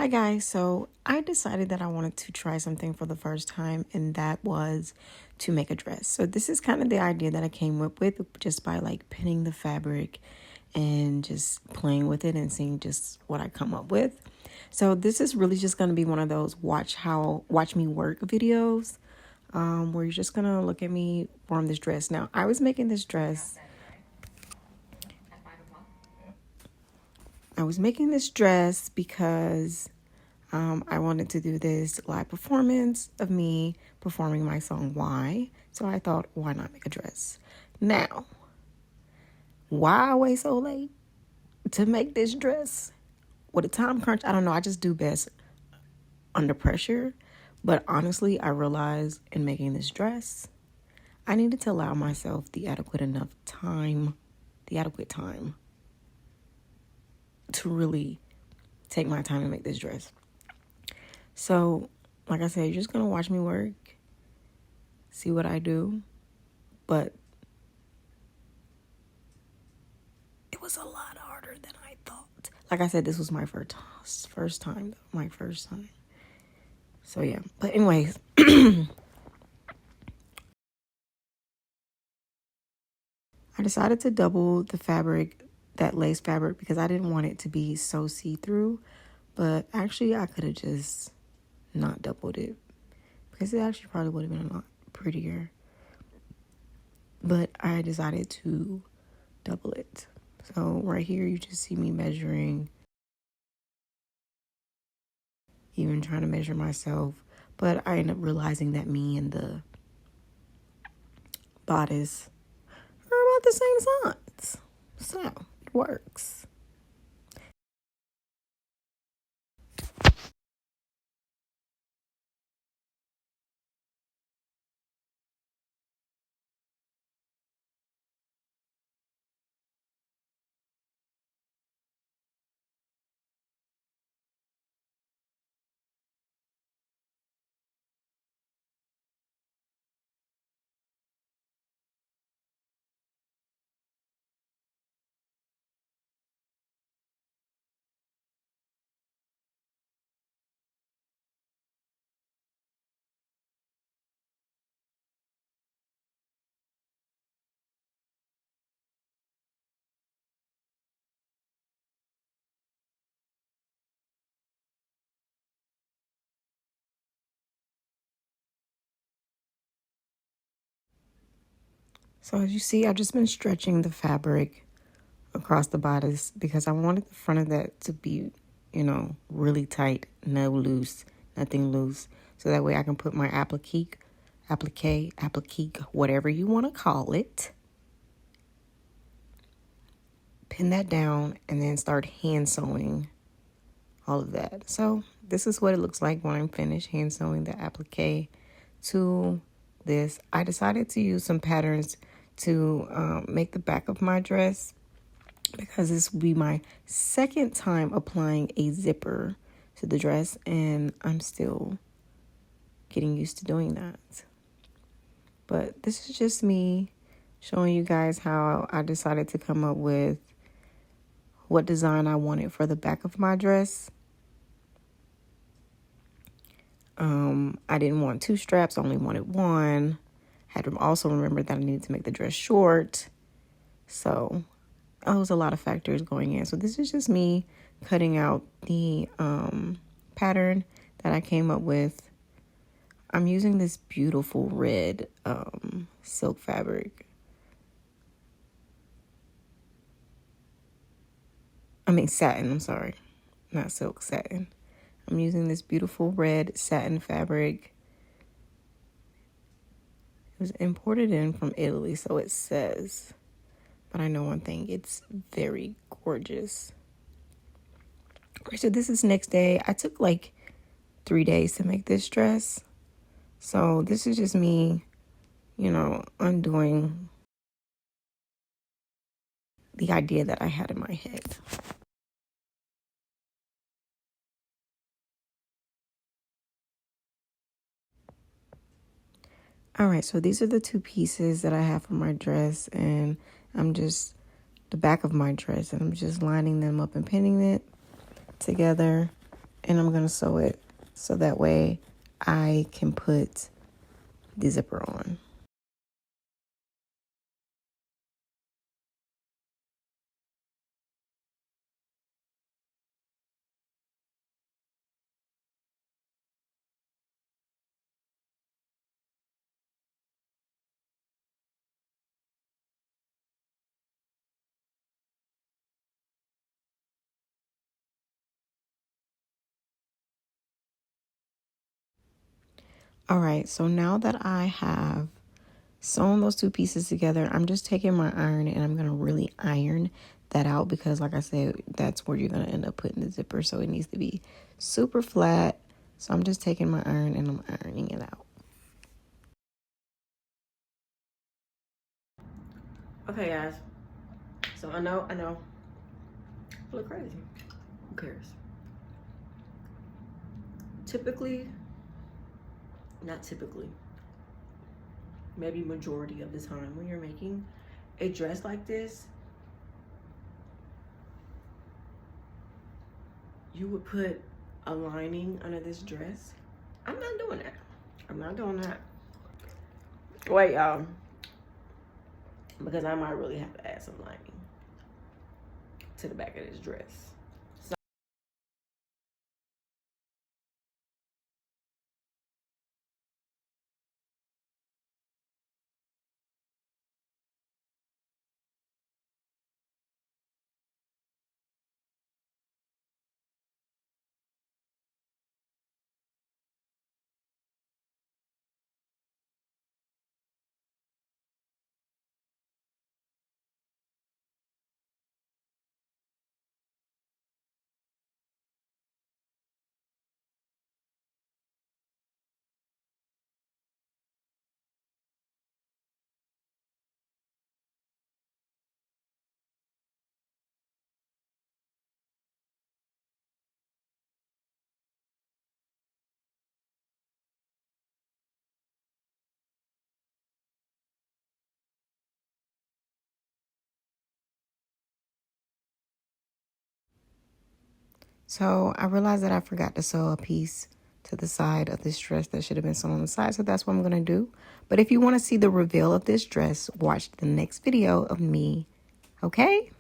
Hi guys, so I decided that I wanted to try something for the first time, and that was to make a dress. So this is kind of the idea that I came up with just by like pinning the fabric and just playing with it and seeing just what I come up with. So this is really just going to be one of those watch me work videos where you're just going to look at me form this dress. Now, I was making this dress because I wanted to do this live performance of me performing my song Why. So I thought, why not make a dress? Now, why wait so late to make this dress? With a time crunch, I don't know. I just do best under pressure. But honestly, I realized in making this dress, I needed to allow myself the adequate time to really take my time and make this dress. So, like I said, you're just going to watch me work, see what I do, but it was a lot harder than I thought. Like I said, this was my first time. So, yeah. But anyways, I decided to double the fabric, that lace fabric, because I didn't want it to be so see-through. But actually, I could have just not doubled it, because it actually probably would have been a lot prettier. But I decided to double it. So right here, you just see me measuring, even trying to measure myself. But I ended up realizing that me and the bodice are about the same size. So it works. So as you see, I've just been stretching the fabric across the bodice because I wanted the front of that to be, really tight, nothing loose. So that way I can put my applique, whatever you want to call it, pin that down, and then start hand sewing all of that. So this is what it looks like when I'm finished hand sewing the applique to this. I decided to use some patterns to make the back of my dress, because this will be my second time applying a zipper to the dress, and I'm still getting used to doing that. But this is just me showing you guys how I decided to come up with what design I wanted for the back of my dress. I didn't want 2 straps, I only wanted 1. Had to also remember that I needed to make the dress short. So there was a lot of factors going in. So this is just me cutting out the pattern that I came up with. I'm using this beautiful red silk fabric. Satin, I'm sorry. Not silk, satin. I'm using this beautiful red satin fabric. It was imported in from Italy, so it says. But I know one thing, it's very gorgeous. So this is next day. I took like 3 days to make this dress. So this is just me, undoing the idea that I had in my head. All right, so these are the 2 pieces that I have for my dress, and the back of my dress, and I'm just lining them up and pinning it together. and I'm going to sew it so that way I can put the zipper on. All right, so now that I have sewn those two pieces together, I'm just taking my iron and I'm going to really iron that out because, like I said, that's where you're going to end up putting the zipper. So it needs to be super flat. So I'm just taking my iron and I'm ironing it out. Okay, guys. So I know. I look crazy. Who cares? Not typically, maybe majority of the time when you're making a dress like this, you would put a lining under this dress. I'm not doing that. I'm not doing that. Wait, y'all. Because I might really have to add some lining to the back of this dress. So I realized that I forgot to sew a piece to the side of this dress that should have been sewn on the side. So that's what I'm going to do. But if you want to see the reveal of this dress, watch the next video of me. Okay?